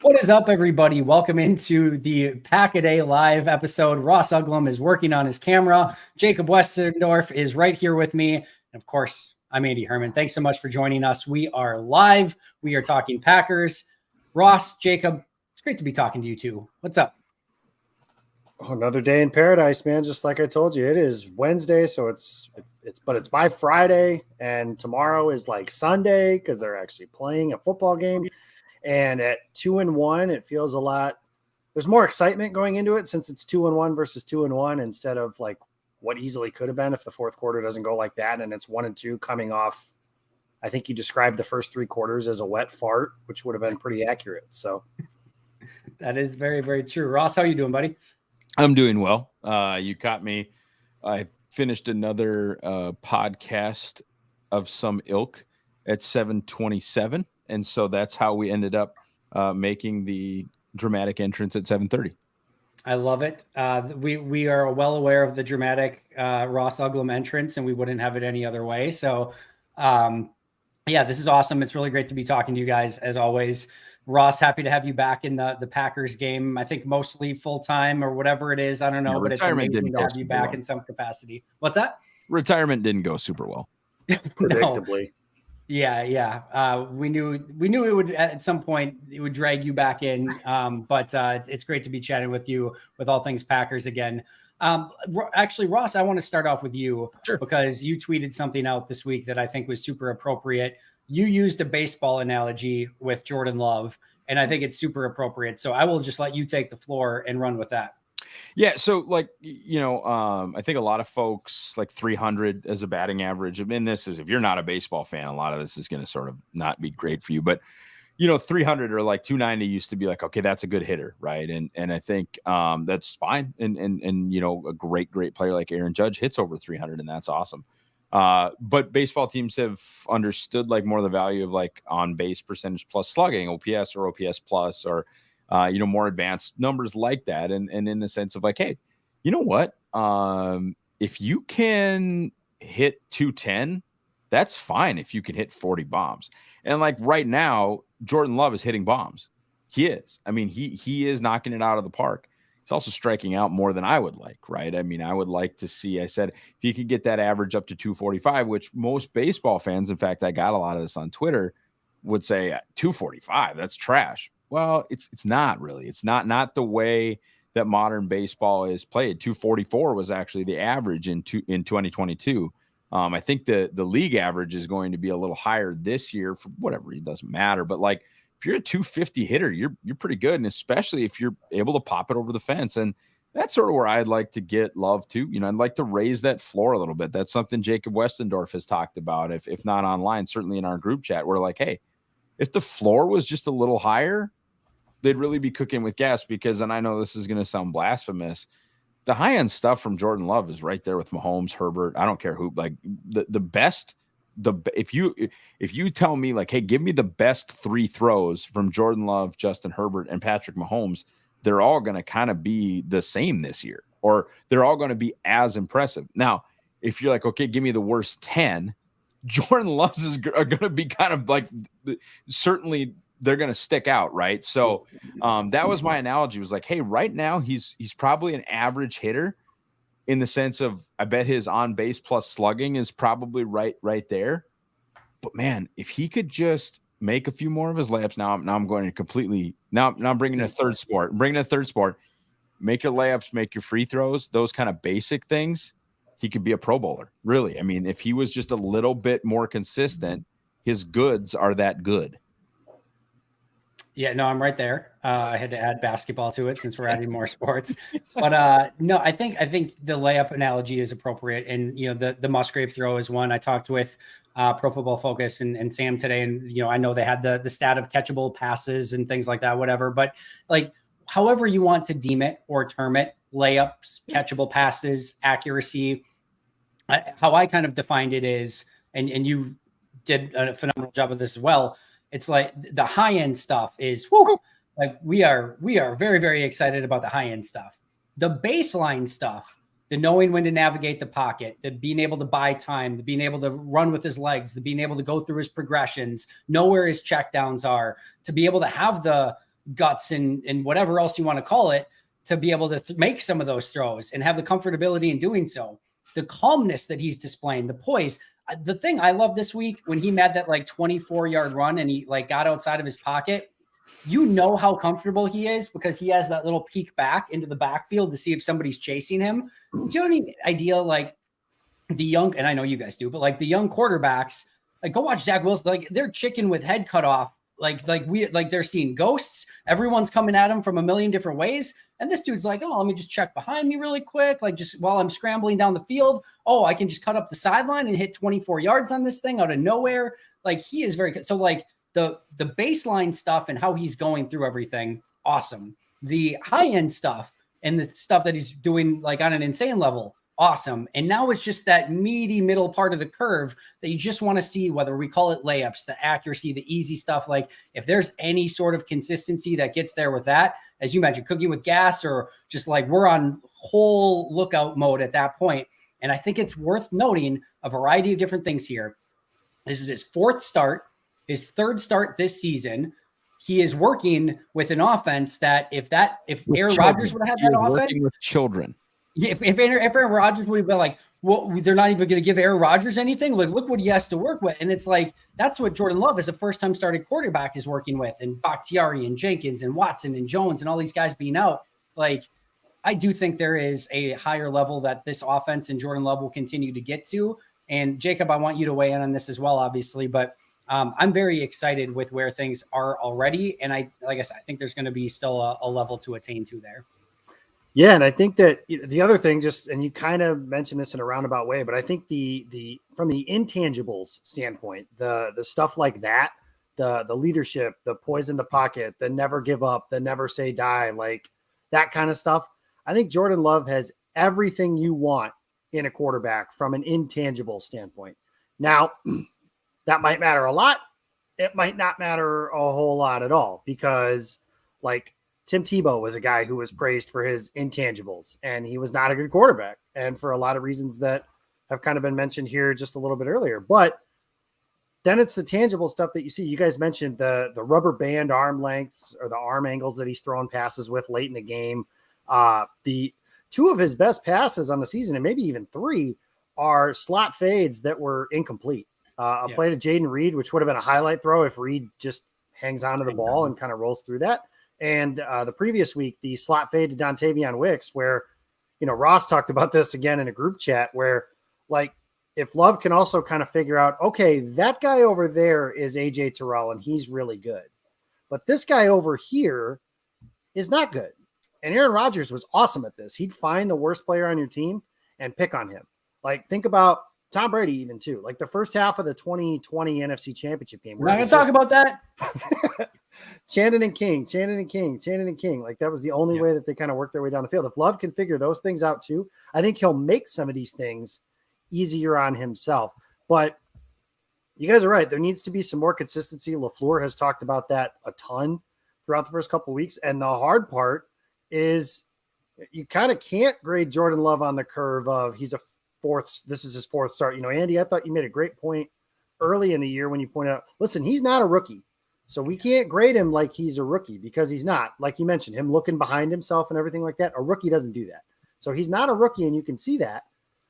What is up, everybody? Welcome into the Pack-A-Day live episode. Ross Uglem is working on his camera. Jacob Westendorf is right here with me. And of course, I'm Andy Herman. Thanks so much for joining us. We are live. We are talking Packers. Ross, Jacob, it's great to be talking to you too. What's up? Oh, another day in paradise, man. Just like I told you, it is Wednesday, so it's by Friday, and tomorrow is like Sunday because they're actually playing a football game. And at 2-1, it feels a lot. There's more excitement going into it since it's 2-1 versus 2-1 instead of like what easily could have been if the fourth quarter doesn't go like that and it's 1-2 coming off. I think you described the first three quarters as a wet fart, which would have been pretty accurate. So that is very, very true. Ross, how are you doing, buddy? I'm doing well. You caught me. I finished another podcast of some ilk at 7:27, and so that's how we ended up making the dramatic entrance at 7:30. I love it. We are well aware of the dramatic Ross Uglem entrance, and we wouldn't have it any other way. So, yeah, this is awesome. It's really great to be talking to you guys as always. Ross, happy to have you back in the Packers game. I think mostly full-time or whatever it is. I don't know, but it's amazing to have you back in some capacity. What's that? Retirement didn't go super well. Predictably. Yeah. We knew it would at some point it would drag you back in. But it's great to be chatting with you with all things Packers again. Actually, Ross, I want to start off with you because you tweeted something out this week that I think was super appropriate. You used a baseball analogy with Jordan Love, and I think it's super appropriate. So I will just let you take the floor and run with that. Yeah. So I think a lot of folks like 300 as a batting average. I mean, this is, if you're not a baseball fan, a lot of this is going to sort of not be great for you, but 300 or like 290 used to be like, okay, that's a good hitter. Right. And I think that's fine. And a great player like Aaron Judge hits over 300 and that's awesome. But baseball teams have understood like more the value of like on base percentage plus slugging, OPS or OPS plus, or, more advanced numbers like that. And in the sense of like, hey, you know what? If you can hit 210, that's fine. If you can hit 40 bombs. And like right now, Jordan Love is hitting bombs. He is. I mean, he is knocking it out of the park. He's also striking out more than I would like, right? I mean, I would like to see, I said, if you could get that average up to 245, which most baseball fans, in fact, I got a lot of this on Twitter, would say 245, that's trash. Well, it's not really. It's not the way that modern baseball is played. 244 was actually the average in 2022. I think the league average is going to be a little higher this year for whatever reason, doesn't matter. But like, if you're a 250 hitter, you're pretty good. And especially if you're able to pop it over the fence. And that's sort of where I'd like to get Love to. I'd like to raise that floor a little bit. That's something Jacob Westendorf has talked about, if not online, certainly in our group chat. We're like, hey, if the floor was just a little higher, they'd really be cooking with gas, because, and I know this is going to sound blasphemous, the high-end stuff from Jordan Love is right there with Mahomes, Herbert. I don't care who, like the best. If you tell me like, hey, give me the best three throws from Jordan Love, Justin Herbert, and Patrick Mahomes, they're all going to kind of be the same this year, or they're all going to be as impressive. Now, if you're like, okay, give me the worst 10, Jordan Love's are going to be kind of like, certainly they're going to stick out, right? So that was my analogy, was like, hey, right now he's probably an average hitter, in the sense of, I bet his on base plus slugging is probably right there. But man, if he could just make a few more of his layups, now I'm going to completely, now I'm bringing a third sport, make your layups, make your free throws, those kind of basic things. He could be a Pro Bowler, really. I mean, if he was just a little bit more consistent, his goods are that good. Yeah, no, I'm right there. I had to add basketball to it since we're adding more sports. But no, I think the layup analogy is appropriate. And, the Musgrave throw is one. I talked with Pro Football Focus and Sam today. And, I know they had the stat of catchable passes and things like that, whatever. But like, however you want to deem it or term it, layups, catchable passes, accuracy, how I kind of defined it is, and you did a phenomenal job of this as well. It's like the high end stuff is like we are very, very excited about the high end stuff. The baseline stuff, the knowing when to navigate the pocket, the being able to buy time, the being able to run with his legs, the being able to go through his progressions, know where his checkdowns are, to be able to have the guts and whatever else you want to call it to be able to make some of those throws and have the comfortability in doing so. The calmness that he's displaying, the poise. The thing I love this week when he made that like 24-yard run and he like got outside of his pocket, you know how comfortable he is because he has that little peek back into the backfield to see if somebody's chasing him. Do you have any idea, like the young, and I know you guys do, but like the young quarterbacks, like go watch Zach Wilson, like they're chicken with head cut off. Like they're seeing ghosts. Everyone's coming at him from a million different ways. And this dude's like, oh, let me just check behind me really quick. Like just while I'm scrambling down the field, oh, I can just cut up the sideline and hit 24 yards on this thing out of nowhere. Like he is very good. So like the baseline stuff and how he's going through everything, awesome. The high end stuff and the stuff that he's doing like on an insane level, awesome. And now it's just that meaty middle part of the curve that you just want to see, whether we call it layups, the accuracy, the easy stuff. Like if there's any sort of consistency that gets there with that, as you mentioned, cooking with gas, or just like we're on whole lookout mode at that point. And I think it's worth noting a variety of different things here. This is his fourth start, his third start this season. He is working with an offense that if Aaron Rodgers would have had that offense, working with children. If Aaron Rodgers would have been like, well, they're not even going to give Aaron Rodgers anything. Like, look what he has to work with. And it's like, that's what Jordan Love as a first-time starting quarterback is working with. And Bakhtiari and Jenkins and Watson and Jones and all these guys being out. Like, I do think there is a higher level that this offense and Jordan Love will continue to get to. And Jacob, I want you to weigh in on this as well, obviously. But I'm very excited with where things are already. And like I said, I think there's going to be still a level to attain to there. Yeah, and I think that the other thing, and you kind of mentioned this in a roundabout way, but I think the from the intangibles standpoint, the stuff like that, the leadership, the poise in the pocket, the never give up, the never say die, like that kind of stuff. I think Jordan Love has everything you want in a quarterback from an intangible standpoint. Now, that might matter a lot. It might not matter a whole lot at all because, like, Tim Tebow was a guy who was praised for his intangibles, and he was not a good quarterback, and for a lot of reasons that have kind of been mentioned here just a little bit earlier. But then it's the tangible stuff that you see. You guys mentioned the rubber band arm lengths or the arm angles that he's throwing passes with late in the game. The two of his best passes on the season, and maybe even three, are slot fades that were incomplete. A play to Jaden Reed, which would have been a highlight throw if Reed just hangs onto the ball and kind of rolls through that. And the previous week, the slot fade to Dontavion Wicks, where, Ross talked about this again in a group chat where, like, if Love can also kind of figure out, okay, that guy over there is AJ Terrell and he's really good, but this guy over here is not good. And Aaron Rodgers was awesome at this. He'd find the worst player on your team and pick on him. Like, think about Tom Brady even too. Like the first half of the 2020 NFC Championship game. We're not going to talk about that. Channing and King. Like that was the only way that they kind of worked their way down the field. If Love can figure those things out too, I think he'll make some of these things easier on himself. But you guys are right. There needs to be some more consistency. LaFleur has talked about that a ton throughout the first couple of weeks. And the hard part is you kind of can't grade Jordan Love on the curve of this is his fourth start. Andy, I thought you made a great point early in the year when you pointed out, listen, he's not a rookie. So we can't grade him like he's a rookie because he's not. Like you mentioned, him looking behind himself and everything like that. A rookie doesn't do that. So he's not a rookie, and you can see that.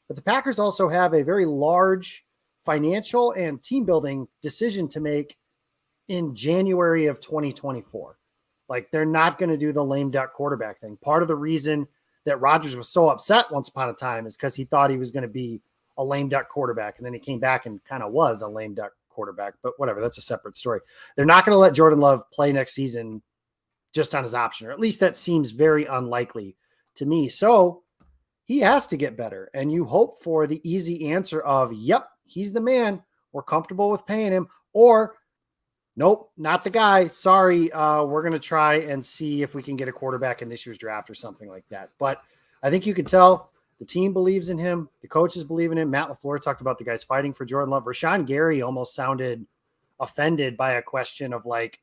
But the Packers also have a very large financial and team building decision to make in January of 2024. Like they're not going to do the lame duck quarterback thing. Part of the reason that Rodgers was so upset once upon a time is because he thought he was going to be a lame duck quarterback, and then he came back and kind of was a lame duck quarterback, but whatever, that's a separate story. They're not going to let Jordan Love play next season just on his option, or at least that seems very unlikely to me. So he has to get better, and you hope for the easy answer of, yep, he's the man, we're comfortable with paying him, or nope, not the guy, sorry, we're going to try and see if we can get a quarterback in this year's draft or something like that. But I think you could tell the team believes in him. The coaches believe in him. Matt LaFleur talked about the guys fighting for Jordan Love. Rashawn Gary almost sounded offended by a question of, like,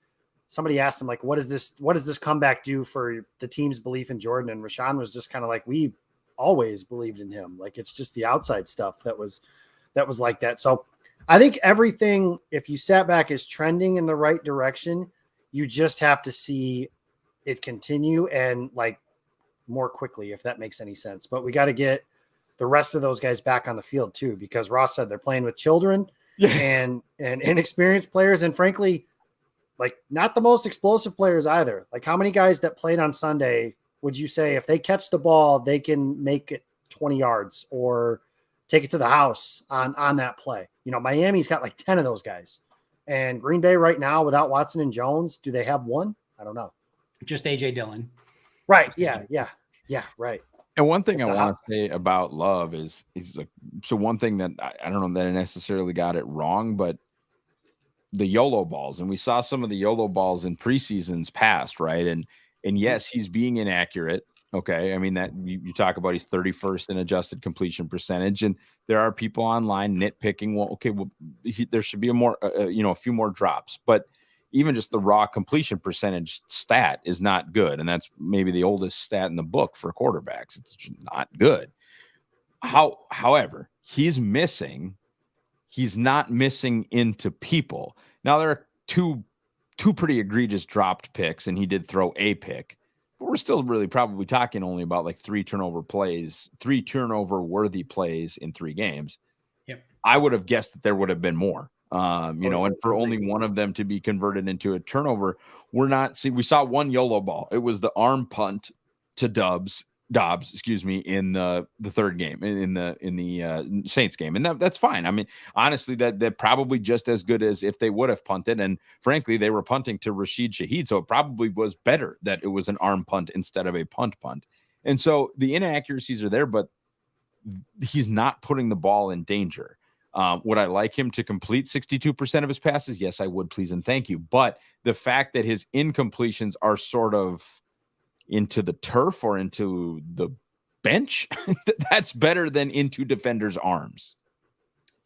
somebody asked him, like, what does this comeback do for the team's belief in Jordan? And Rashawn was just kind of like, we always believed in him. Like, it's just the outside stuff that was like that. So I think everything, if you sat back, is trending in the right direction. You just have to see it continue and like more quickly, if that makes any sense. But we got to get the rest of those guys back on the field too, because Ross said they're playing with children and inexperienced players. And frankly, like not the most explosive players either. Like how many guys that played on Sunday would you say if they catch the ball, they can make it 20 yards or take it to the house on that play? You know, Miami's got like 10 of those guys. And Green Bay right now without Watson and Jones, do they have one? I don't know. Just AJ Dillon. Right. Yeah. Right. And one thing I want to say about Love is like, so one thing that I don't know that I necessarily got it wrong, but the YOLO balls, and we saw some of the YOLO balls in preseasons past, right? And yes, he's being inaccurate. Okay. I mean, that you talk about he's 31st in adjusted completion percentage, and there are people online nitpicking. Well, okay, there should be a few more drops, but even just the raw completion percentage stat is not good. And that's maybe the oldest stat in the book for quarterbacks. It's just not good. However, he's not missing into people. Now there are two pretty egregious dropped picks, and he did throw a pick, but we're still really probably talking only about like 3 turnover worthy plays in 3 games. Yep. I would have guessed that there would have been more. And for only one of them to be converted into a turnover, we saw one YOLO ball. It was the arm punt to Dobbs, in the third game in the Saints game. And that's fine. I mean, honestly, that probably just as good as if they would have punted. And frankly, they were punting to Rashid Shaheed. So it probably was better that it was an arm punt instead of a punt. And so the inaccuracies are there, but he's not putting the ball in danger. Would I like him to complete 62% of his passes? Yes, I would. Please and thank you. But the fact that his incompletions are sort of into the turf or into the bench, that's better than into defenders' arms.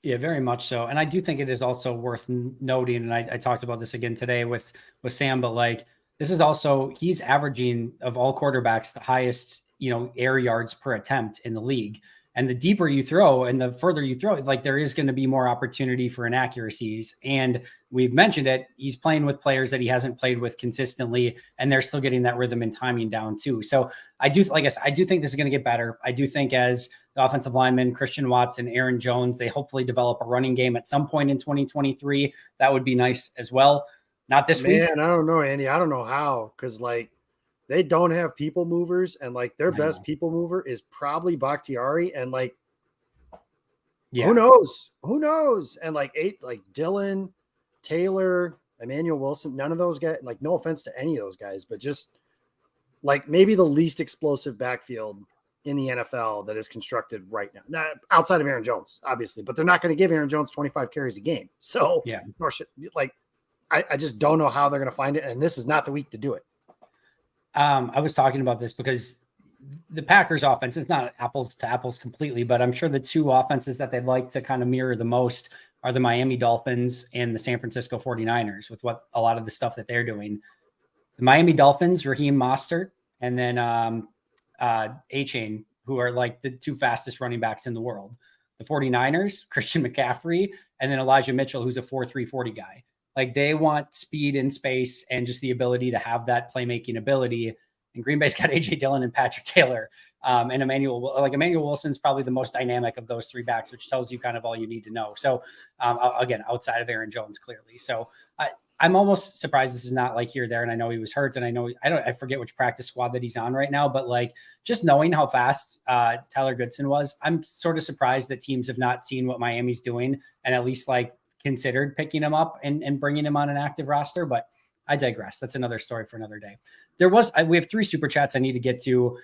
Yeah, very much so. And I do think it is also worth noting, and I talked about this again today with Sam, but like this is also, he's averaging of all quarterbacks the highest, air yards per attempt in the league. And the deeper you throw and the further you throw, like there is going to be more opportunity for inaccuracies. And we've mentioned it. He's playing with players that he hasn't played with consistently, and they're still getting that rhythm and timing down too. So I do think this is going to get better. I do think as the offensive lineman, Christian Watson, Aaron Jones, they hopefully develop a running game at some point in 2023. That would be nice as well. Not this week. Man, I don't know, Andy. I don't know how, because like, they don't have people movers, and like their best people mover is probably Bakhtiari, and like, who knows? And like Dylan, Taylor, Emmanuel Wilson, none of those guys. Like, no offense to any of those guys, but just like maybe the least explosive backfield in the NFL that is constructed right now. Not outside of Aaron Jones, obviously, but they're not going to give Aaron Jones 25 carries a game. So yeah, I just don't know how they're going to find it, and this is not the week to do it. I was talking about this because the Packers offense is not apples to apples completely, but I'm sure the 2 offenses that they'd like to kind of mirror the most are the Miami Dolphins and the San Francisco 49ers with what a lot of the stuff that they're doing. The Miami Dolphins, Raheem Mostert, and then A-Chain, who are like the 2 fastest running backs in the world. The 49ers, Christian McCaffrey, and then Elijah Mitchell, who's a 4.3 40 guy. Like they want speed in space and just the ability to have that playmaking ability. And Green Bay's got AJ Dillon and Patrick Taylor, and Emmanuel Wilson's probably the most dynamic of those 3 backs, which tells you kind of all you need to know. So again, outside of Aaron Jones, clearly. So I'm almost surprised this is not like here, there. And I know he was hurt, and I forget which practice squad that he's on right now, but like just knowing how fast Tyler Goodson was, I'm sort of surprised that teams have not seen what Miami's doing and at least like considered picking him up and bringing him on an active roster, but I digress. That's another story for another day. We have 3 super chats I need to get to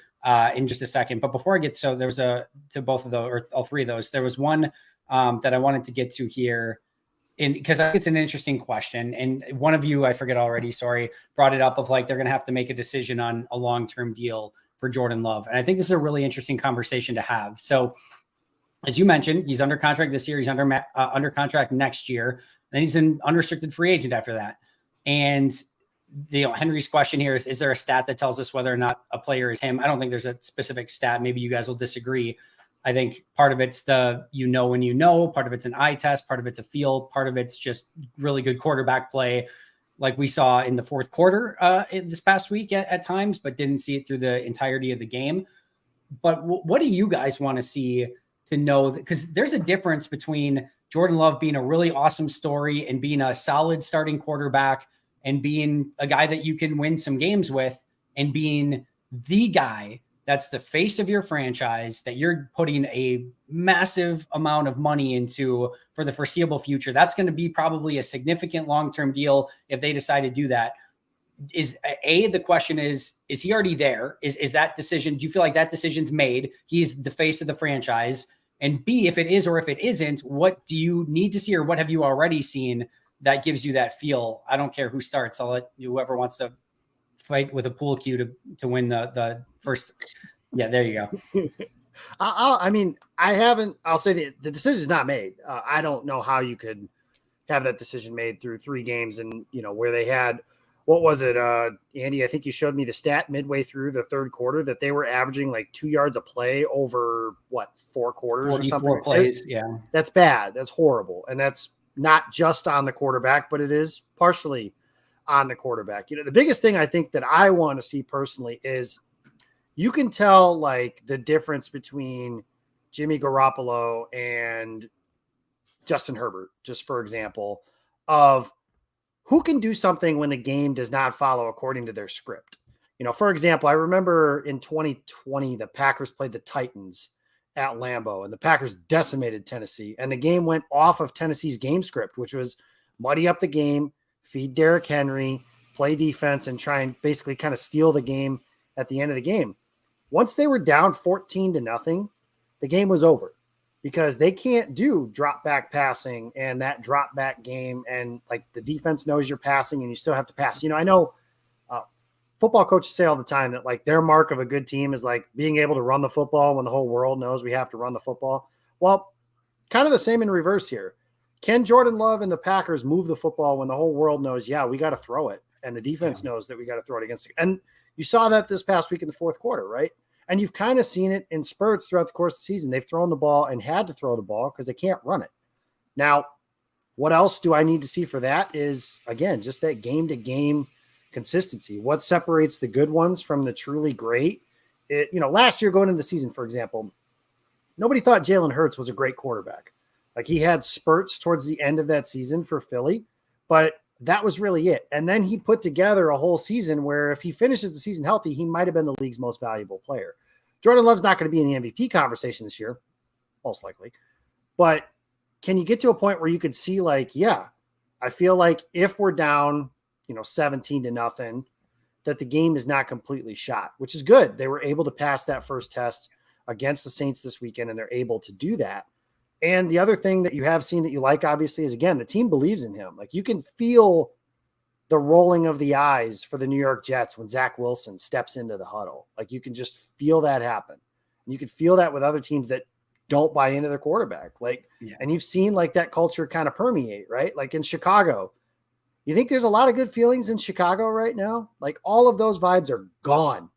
in just a second, but before I get, so there was to both of those, or all 3 of those, there was one that I wanted to get to here because I think it's an interesting question. And one of you, I forget already, sorry, brought it up of like, they're going to have to make a decision on a long-term deal for Jordan Love. And I think this is a really interesting conversation to have. So as you mentioned, he's under contract this year. He's under contract next year. And then he's an unrestricted free agent after that. And Henry's question here is there a stat that tells us whether or not a player is him? I don't think there's a specific stat. Maybe you guys will disagree. I think part of it's when part of it's an eye test, part of it's a feel, part of it's just really good quarterback play. like we saw in the fourth quarter this past week at times, but didn't see it through the entirety of the game. But what do you guys want to see to know that? Because there's a difference between Jordan Love being a really awesome story and being a solid starting quarterback and being a guy that you can win some games with, and being the guy that's the face of your franchise that you're putting a massive amount of money into for the foreseeable future. That's going to be probably a significant long-term deal if they decide to do that. The question is he already there? Is that decision, do you feel like that decision's made? He's the face of the franchise. And B, if it is or if it isn't, what do you need to see, or what have you already seen that gives you that feel? I don't care who starts. I'll let whoever wants to fight with a pool cue to win the first. Yeah, there you go. I'll say the decision is not made. I don't know how you could have that decision made through 3 games, and where they had, what was it, Andy? I think you showed me the stat midway through the third quarter that they were averaging like 2 yards a play over 4 quarters or something. 44 plays. Yeah, that's bad. That's horrible, and that's not just on the quarterback, but it is partially on the quarterback. The biggest thing I think that I want to see personally is you can tell like the difference between Jimmy Garoppolo and Justin Herbert, just for example, of who can do something when the game does not follow according to their script. For example, I remember in 2020, the Packers played the Titans at Lambeau, and the Packers decimated Tennessee, and the game went off of Tennessee's game script, which was muddy up the game, feed Derrick Henry, play defense, and try and basically kind of steal the game at the end of the game. Once they were down 14-0, the game was over because they can't do drop back passing and that drop back game. And like the defense knows you're passing and you still have to pass. I know football coaches say all the time that like their mark of a good team is like being able to run the football when the whole world knows we have to run the football. Well, kind of the same in reverse here. Can Jordan Love and the Packers move the football when the whole world knows, yeah, we got to throw it, and the defense knows that we got to throw it against it? And you saw that this past week in the fourth quarter, right? And you've kind of seen it in spurts throughout the course of the season. They've thrown the ball and had to throw the ball because they can't run it. Now, what else do I need to see for that is, again, just that game-to-game consistency. What separates the good ones from the truly great? Last year going into the season, for example, nobody thought Jalen Hurts was a great quarterback. Like he had spurts towards the end of that season for Philly, but that was really it. And then he put together a whole season where if he finishes the season healthy, he might have been the league's most valuable player. Jordan Love's not going to be in the MVP conversation this year, most likely. But can you get to a point where you could see like, yeah, I feel like if we're down, 17-0, that the game is not completely shot, which is good. They were able to pass that first test against the Saints this weekend, and they're able to do that. And the other thing that you have seen that you like, obviously, is, again, the team believes in him. Like you can feel the rolling of the eyes for the New York Jets when Zach Wilson steps into the huddle. Like you can just feel that happen. And you can feel that with other teams that don't buy into their quarterback. And you've seen like that culture kind of permeate, right? Like in Chicago, you think there's a lot of good feelings in Chicago right now? Like all of those vibes are gone.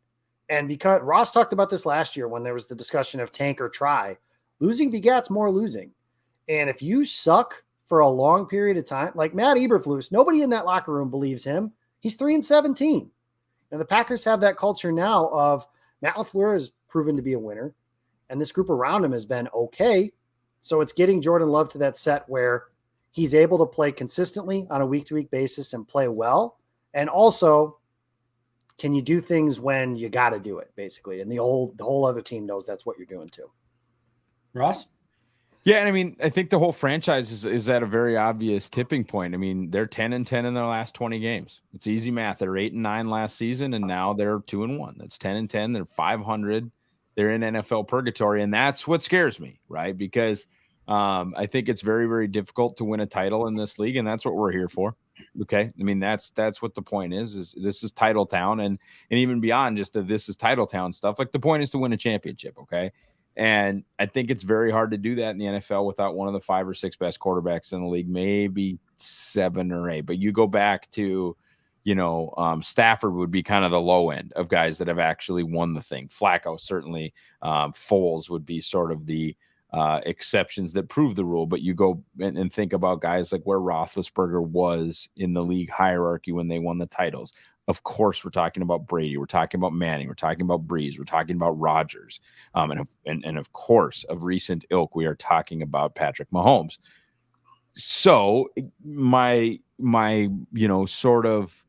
And because Ross talked about this last year when there was the discussion of tank or try, losing begats more losing. And if you suck for a long period of time, like Matt Eberflus, nobody in that locker room believes him. He's 3-17. And the Packers have that culture now of Matt LaFleur has proven to be a winner, and this group around him has been okay. So it's getting Jordan Love to that set where he's able to play consistently on a week-to-week basis and play well. And also, can you do things when you got to do it, basically? And the whole other team knows that's what you're doing too. Ross? Yeah, and I mean, I think the whole franchise is at a very obvious tipping point. I mean, they're 10-10 in their last 20 games. It's easy math. They're 8-9 last season, and now they're 2-1. That's 10-10. They're 500. They're in NFL purgatory, and that's what scares me, right? Because I think it's very, very difficult to win a title in this league, and that's what we're here for. Okay, I mean that's what the point is this is title town, and even beyond just the this is title town stuff. Like the point is to win a championship. Okay. And I think it's very hard to do that in the NFL without one of the 5 or 6 best quarterbacks in the league, maybe 7 or 8. But you go back to, Stafford would be kind of the low end of guys that have actually won the thing. Flacco, certainly. Foles would be sort of the exceptions that prove the rule, but you go and think about guys like where Roethlisberger was in the league hierarchy when they won the titles. Of course, we're talking about Brady, we're talking about Manning, we're talking about Breeze, we're talking about Rodgers, and of course, of recent ilk, we are talking about Patrick Mahomes. So my sort of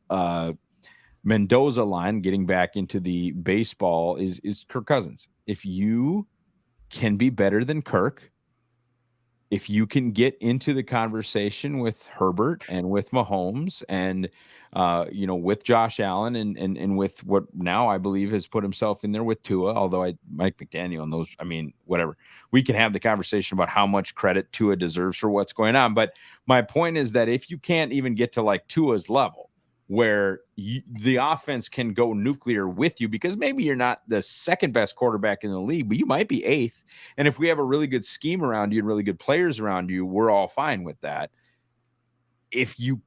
Mendoza line, getting back into the baseball, is Kirk Cousins. If you can be better than Kirk, if you can get into the conversation with Herbert and with Mahomes and with Josh Allen and with what now I believe has put himself in there with Tua, although Mike McDaniel and those, I mean, whatever. We can have the conversation about how much credit Tua deserves for what's going on. But my point is that if you can't even get to like Tua's level, where the offense can go nuclear with you, because maybe you're not the second best quarterback in the league, but you might be eighth. And if we have a really good scheme around you and really good players around you, we're all fine with that. If you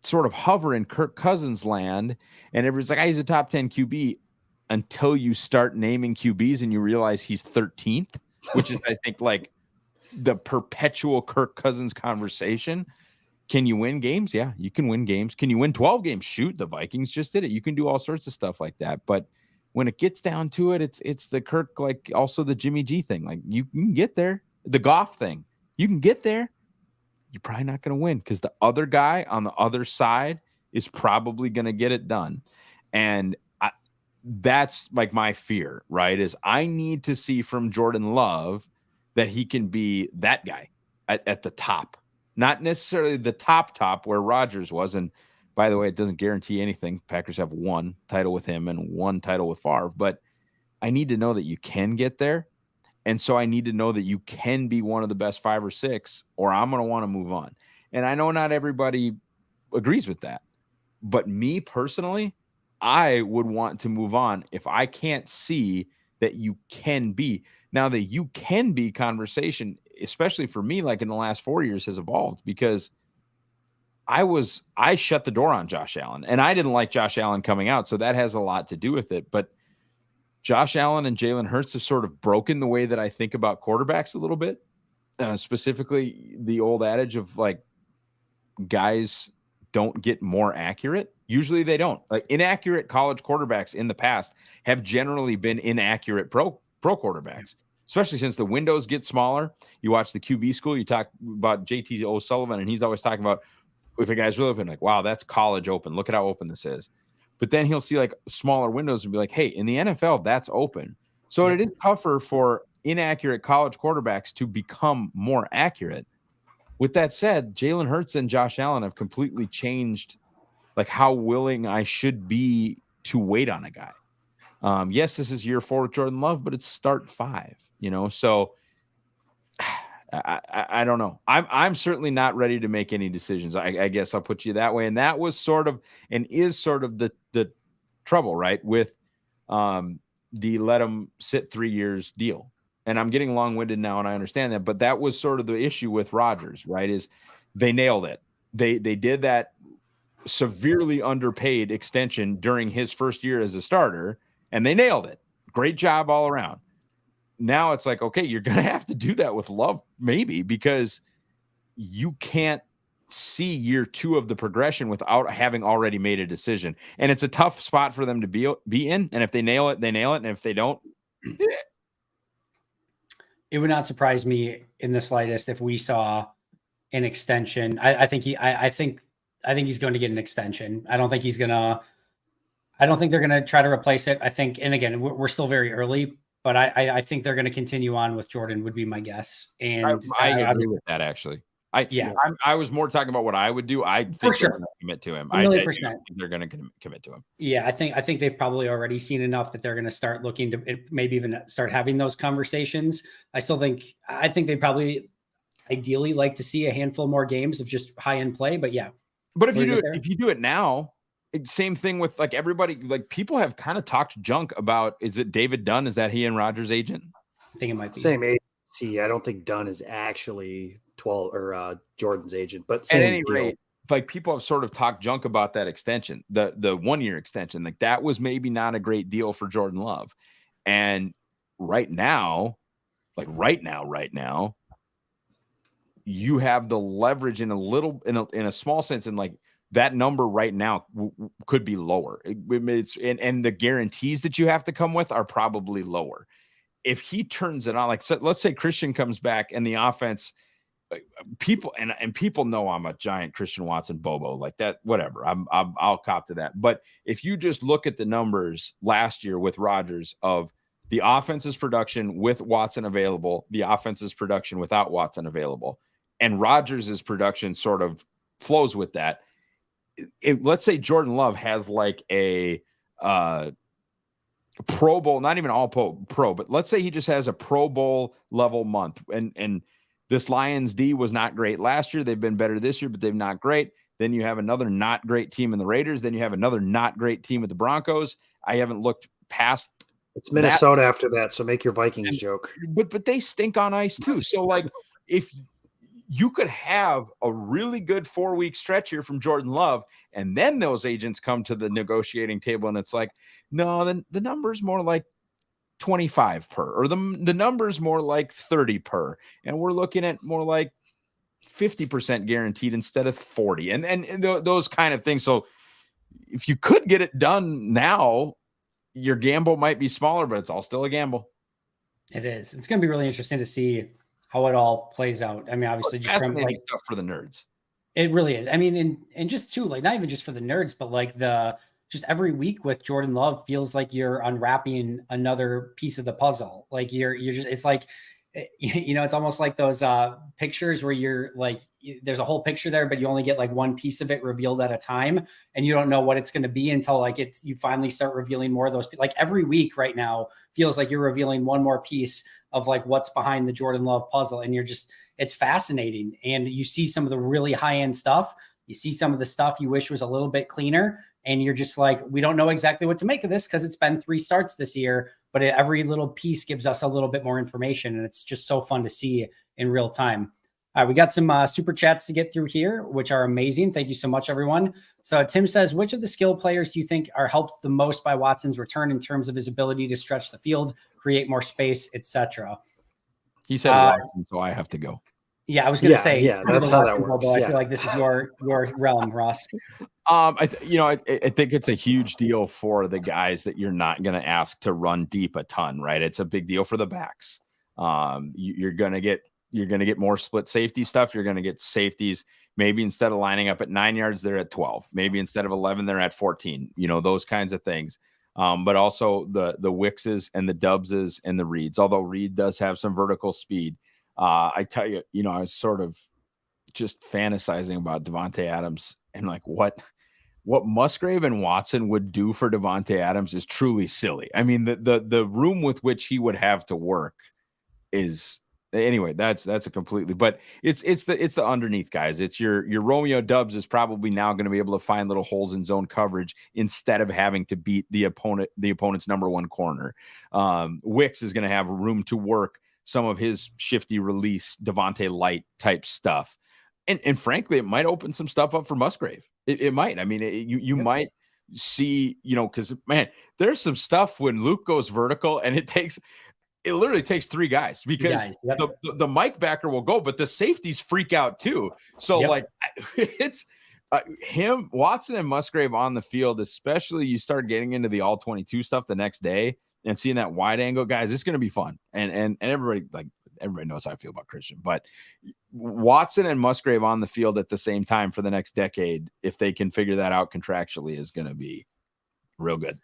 sort of hover in Kirk Cousins land and everyone's like, he's a top 10 QB, until you start naming QBs and you realize he's 13th, which is, I think, like the perpetual Kirk Cousins conversation. Can you win games? Yeah, you can win games. Can you win 12 games? Shoot, the Vikings just did it. You can do all sorts of stuff like that. But when it gets down to it, it's the Kirk, like also the Jimmy G thing. Like you can get there. The Goff thing, you can get there. You're probably not going to win because the other guy on the other side is probably going to get it done. And that's like my fear, right? Is I need to see from Jordan Love that he can be that guy at the top. Not necessarily the top where Rodgers was. And by the way, it doesn't guarantee anything. Packers have one title with him and one title with Favre. But I need to know that you can get there. And so I need to know that you can be one of the best 5 or 6, or I'm going to want to move on. And I know not everybody agrees with that. But me personally, I would want to move on if I can't see that you can be. Now, the you can be conversation, especially for me, like in the last 4 years, has evolved because I shut the door on Josh Allen, and I didn't like Josh Allen coming out. So that has a lot to do with it. But Josh Allen and Jalen Hurts have sort of broken the way that I think about quarterbacks a little bit, specifically the old adage of like guys don't get more accurate. Usually they don't. Like inaccurate college quarterbacks in the past have generally been inaccurate pro quarterbacks. Especially since the windows get smaller. You watch the QB school, you talk about JT O'Sullivan, and he's always talking about if a guy's really open, like, wow, that's college open. Look at how open this is. But then he'll see like smaller windows and be like, hey, in the NFL, that's open. So it is tougher for inaccurate college quarterbacks to become more accurate. With that said, Jalen Hurts and Josh Allen have completely changed like how willing I should be to wait on a guy. Yes, this is year 4 with Jordan Love, but it's start 5, so I don't know. I'm certainly not ready to make any decisions. I guess I'll put you that way. And that was sort of and is sort of the trouble, right? With the let them sit 3 years deal. And I'm getting long-winded now, and I understand that, but that was sort of the issue with Rodgers, right? Is they nailed it. They did that severely underpaid extension during his first year as a starter, and they nailed it. Great job all around. Now it's like, okay, you're going to have to do that with Love, maybe, because you can't see year 2 of the progression without having already made a decision. And it's a tough spot for them to be in. And if they nail it, they nail it. And if they don't, it would not surprise me in the slightest if we saw an extension. I think he's going to get an extension. I don't think they're going to try to replace it. I think, and again, we're still very early, but I think they're going to continue on with Jordan would be my guess. And I agree with that, actually. I was more talking about what I would do. I think for sure they're going to commit to him. 1,000,000%. think they're going to commit to him. Yeah, I think they've probably already seen enough that they're going to start looking to maybe even start having those conversations. I think they probably ideally like to see a handful more games of just high end play. But yeah, but if you do it now, same thing with like everybody. Like people have kind of talked junk about. Is it David Dunn? Is that he and Rodgers' agent? I think it might be same agency. I don't think Dunn is actually 12 or Jordan's agent, but same at any deal. rate, like people have sort of talked junk about that extension, the 1-year extension. Like that was maybe not a great deal for Jordan Love. And right now, like right now, you have the leverage in a small sense, and like that number right now could be lower. And the guarantees that you have to come with are probably lower. If he turns it on, like, so let's say Christian comes back and the offense, people and people know I'm a giant Christian Watson bobo, like that, whatever. I'll cop to that. But if you just look at the numbers last year with Rodgers of the offense's production with Watson available, the offense's production without Watson available, and Rodgers' production sort of flows with that. Let's say Jordan Love has like a Pro Bowl, not even all pro, but let's say he just has a Pro Bowl level month. And this Lions D was not great last year. They've been better this year, but they're not great. Then you have another not great team in the Raiders. Then you have another not great team with the Broncos. I haven't looked past. It's Minnesota after that, so make your Vikings joke. But they stink on ice too. So like if you could have a really good 4-week stretch here from Jordan Love, and then those agents come to the negotiating table and it's like, no, then the number's more like 25 per, or the number's more like 30 per. And we're looking at more like 50% guaranteed instead of 40 and those kind of things. So if you could get it done now, your gamble might be smaller, but it's all still a gamble. It is. It's going to be really interesting to see how it all plays out. I mean, obviously, just from like stuff for the nerds. It really is. I mean, and just too, like, not even just for the nerds, but like just every week with Jordan Love feels like you're unwrapping another piece of the puzzle. Like you're just, it's like, it's almost like those pictures where you're like, there's a whole picture there, but you only get like one piece of it revealed at a time. And you don't know what it's going to be until like you finally start revealing more of those. Like every week right now feels like you're revealing one more piece of like what's behind the Jordan Love puzzle. And it's fascinating. And you see some of the really high end stuff. You see some of the stuff you wish was a little bit cleaner. And you're just like, we don't know exactly what to make of this because it's been 3 starts this year, but every little piece gives us a little bit more information. And it's just so fun to see in real time. All right, we got some super chats to get through here, which are amazing. Thank you so much, everyone. So Tim says, which of the skill players do you think are helped the most by Watson's return in terms of his ability to stretch the field, create more space, etc.? He said Watson, so I have to go. Yeah, I was going to say, that's how that works. I feel like this is your realm, Ross. I think it's a huge deal for the guys that you're not going to ask to run deep a ton, right? It's a big deal for the backs. You're going to get more split safety stuff. You're going to get safeties. Maybe instead of lining up at 9 yards, they're at 12. Maybe instead of 11, they're at 14. those kinds of things. But also the Wickses and the Dubbses and the Reeds. Although Reed does have some vertical speed. I tell you, I was sort of just fantasizing about Davante Adams and like what Musgrave and Watson would do for Davante Adams is truly silly. I mean, the room with which he would have to work is anyway. That's a completely. But it's the underneath guys. It's your Romeo Dubs is probably now going to be able to find little holes in zone coverage instead of having to beat the opponent's number one corner. Wicks is going to have room to work some of his shifty release Devontae Light type stuff. And frankly, it might open some stuff up for Musgrave. It might. I mean, you might see, because, man, there's some stuff when Luke goes vertical and it literally takes 3 guys because the Mike backer will go, but the safeties freak out too. So like it's him, Watson and Musgrave on the field, especially you start getting into the all 22 stuff the next day and seeing that wide angle, guys, it's going to be fun. And everybody knows how I feel about Christian, but Watson and Musgrave on the field at the same time for the next decade, if they can figure that out contractually, is going to be real good.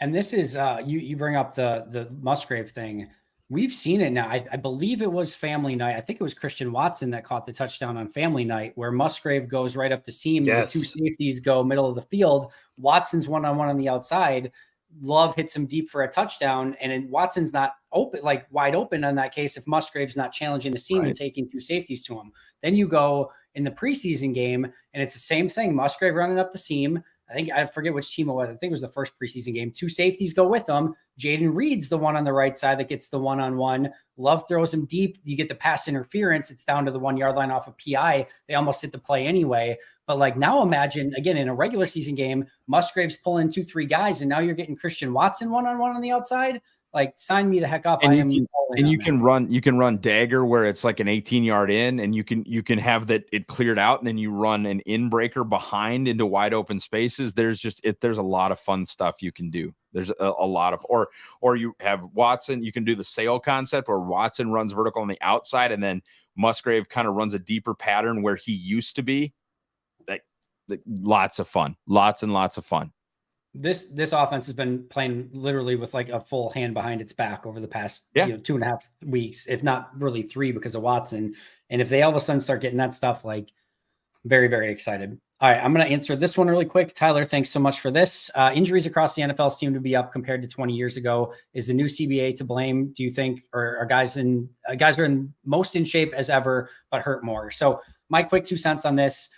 And this is you bring up the Musgrave thing. We've seen it now. I believe it was family night. I think it was Christian Watson that caught the touchdown on family night where Musgrave goes right up the seam. Yes. The 2 safeties go middle of the field. Watson's one-on-one on the outside. Love hits him deep for a touchdown, and Watson's not open, like wide open on that case if Musgrave's not challenging the seam and taking 2 safeties to him. Then you go in the preseason game, and it's the same thing. Musgrave running up the seam. I forget which team it was. I think it was the first preseason game. 2 safeties go with them. Jaden Reed's the one on the right side that gets the one-on-one. Love throws him deep. You get the pass interference. It's down to the 1 yard line off of PI. They almost hit the play anyway. But like now imagine, again, in a regular season game, Musgrave's pulling 2-3 guys, and now you're getting Christian Watson one-on-one on the outside. like sign me the heck up. And I you am. can, and you can run dagger where it's like an 18-yard in, and you can have that it cleared out, and then you run an in breaker behind into wide open spaces. There's a lot of fun stuff you can do. There's a lot of, or you have Watson, you can do the sail concept where Watson runs vertical on the outside, and then Musgrave kind of runs a deeper pattern where he used to be. Like lots of fun, lots and lots of fun. This offense has been playing literally with like a full hand behind its back over the past 2.5 weeks, if not really 3 because of Watson. And if they all of a sudden start getting that stuff, like very, very excited. All right, I'm going to answer this one really quick. Tyler, thanks so much for this. Injuries across the NFL seem to be up compared to 20 years ago. Is the new CBA to blame? Do you think, or are guys are in most in shape as ever, but hurt more? So my quick 2 cents on this: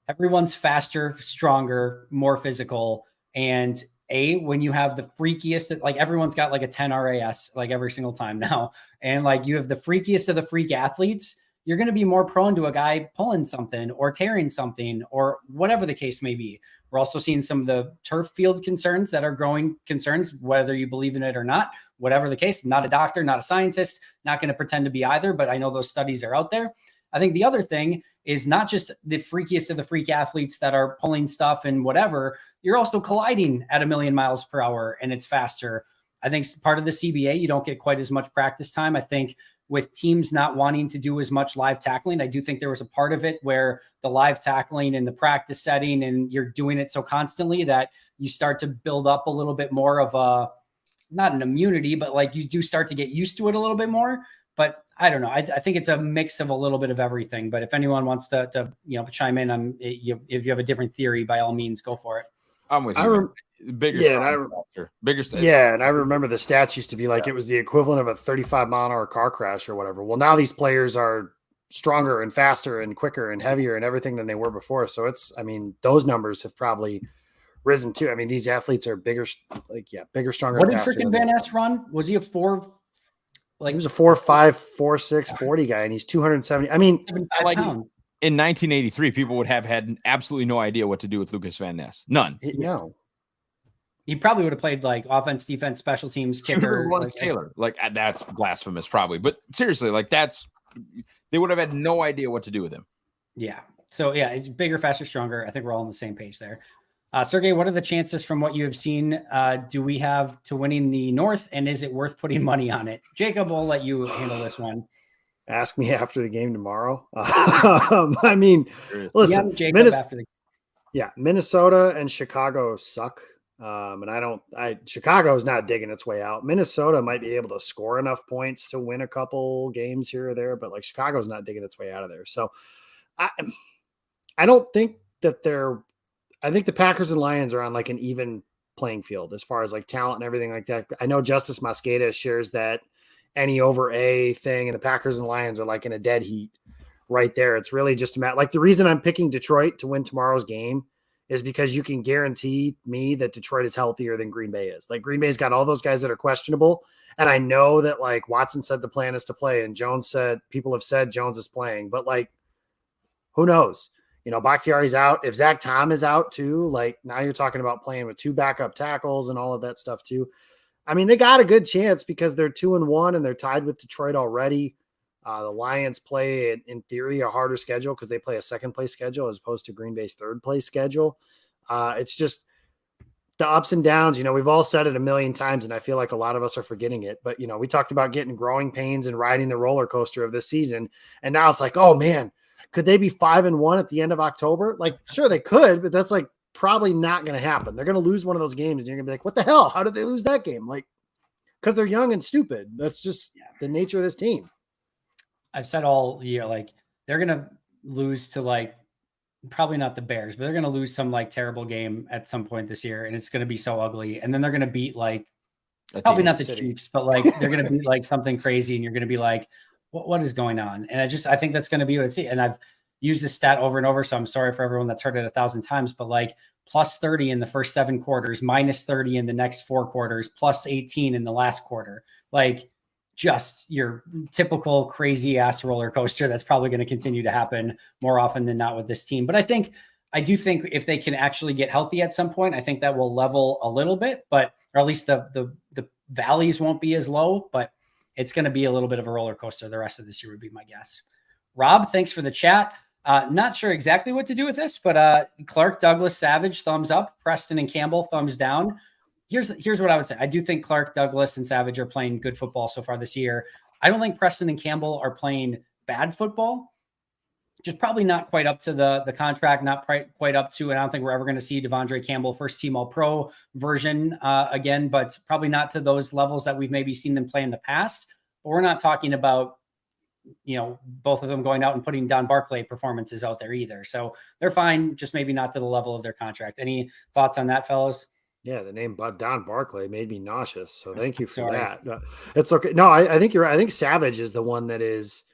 everyone's faster, stronger, more physical. And when you have the freakiest, like everyone's got like a 10 RAS, like every single time now. And like you have the freakiest of the freak athletes, you're going to be more prone to a guy pulling something or tearing something or whatever the case may be. We're also seeing some of the turf field concerns that are growing concerns, whether you believe in it or not, whatever the case. Not a doctor, not a scientist, not going to pretend to be either, but I know those studies are out there. I think the other thing is not just the freakiest of the freak athletes that are pulling stuff and whatever, you're also colliding at 1,000,000 miles per hour and it's faster. I think part of the CBA, you don't get quite as much practice time. I think with teams not wanting to do as much live tackling, I do think there was a part of it where the live tackling and the practice setting, and you're doing it so constantly that you start to build up a little bit more of a, not an immunity, but like you do start to get used to it a little bit more. But I don't know. I think it's a mix of a little bit of everything. But if anyone wants to chime in, if you have a different theory, by all means, go for it. I'm with you. Bigger, and I remember the stats used to be like it was the equivalent of a 35-mile-an-hour car crash or whatever. Well, now these players are stronger and faster and quicker and heavier and everything than they were before. So those numbers have probably risen too. I mean, these athletes are bigger, stronger. What did freaking Van Ness run? Was he a 4? Like he was a 4.5, 4.6, 40 guy, and he's 270. I mean, like in 1983, people would have had absolutely no idea what to do with Lucas Van Ness. None. No. He probably would have played like offense, defense, special teams, kicker. Taylor. Like that's blasphemous, probably. But seriously, like they would have had no idea what to do with him. Yeah. So yeah, it's bigger, faster, stronger. I think we're all on the same page there. Sergey, what are the chances from what you have seen do we have to winning the North, and is it worth putting money on it? Jacob, we'll let you handle this one. Ask me after the game tomorrow. I mean, listen, Minnesota and Chicago suck. And Chicago's not digging its way out. Minnesota might be able to score enough points to win a couple games here or there, but like Chicago's not digging its way out of there. So I don't think that I think the Packers and Lions are on like an even playing field as far as like talent and everything like that. I know Justice Mosqueda shares that any over A thing, and the Packers and Lions are like in a dead heat right there. It's really just a matter. Like the reason I'm picking Detroit to win tomorrow's game is because you can guarantee me that Detroit is healthier than Green Bay is. Like Green Bay's got all those guys that are questionable. And I know that like Watson said the plan is to play, and people have said Jones is playing, but like, who knows? Bakhtiari's out. If Zach Tom is out too, like now you're talking about playing with 2 backup tackles and all of that stuff too. I mean, they got a good chance because they're 2-1 and they're tied with Detroit already. The Lions play, in theory, a harder schedule because they play a second-place schedule as opposed to Green Bay's third-place schedule. It's just the ups and downs. We've all said it a million times, and I feel like a lot of us are forgetting it. But, we talked about getting growing pains and riding the roller coaster of this season. And now it's like, oh, man, could they be 5-1 at the end of October? Like, sure, they could, but that's like probably not going to happen. They're going to lose one of those games, and you're going to be like, what the hell? How did they lose that game? Like, because they're young and stupid. That's just the nature of this team. I've said all year, like they're going to lose to like, probably not the Bears, but they're going to lose some like terrible game at some point this year. And it's going to be so ugly. And then they're going to beat like, probably not the Chiefs, but like, they're going to beat like something crazy. And you're going to be like, what is going on? And I think that's going to be what it's. And I've used this stat over and over. So I'm sorry for everyone that's heard it 1,000 times, but like plus 30 in the first 7 quarters, minus 30 in the next 4 quarters, plus 18 in the last quarter. Like, just your typical crazy ass roller coaster that's probably going to continue to happen more often than not with this team. But I do think if they can actually get healthy at some point, I think that will level a little bit, or at least the valleys won't be as low, but it's going to be a little bit of a roller coaster the rest of this year would be my guess. Rob, thanks for the chat. Not sure exactly what to do with this, but Clark, Douglas, Savage, thumbs up. Preston and Campbell, thumbs down. Here's what I would say. I do think Clark, Douglas, and Savage are playing good football so far this year. I don't think Preston and Campbell are playing bad football. Just probably not quite up to the contract, not quite up to, and I don't think we're ever going to see Devondre Campbell first team All-Pro version again, but probably not to those levels that we've maybe seen them play in the past. But we're not talking about, both of them going out and putting Don Barclay performances out there either. So they're fine, just maybe not to the level of their contract. Any thoughts on that, fellas? Yeah, the name Don Barclay made me nauseous. So thank you for Sorry. that. It's okay. No, I think you're right. I think Savage is the one that is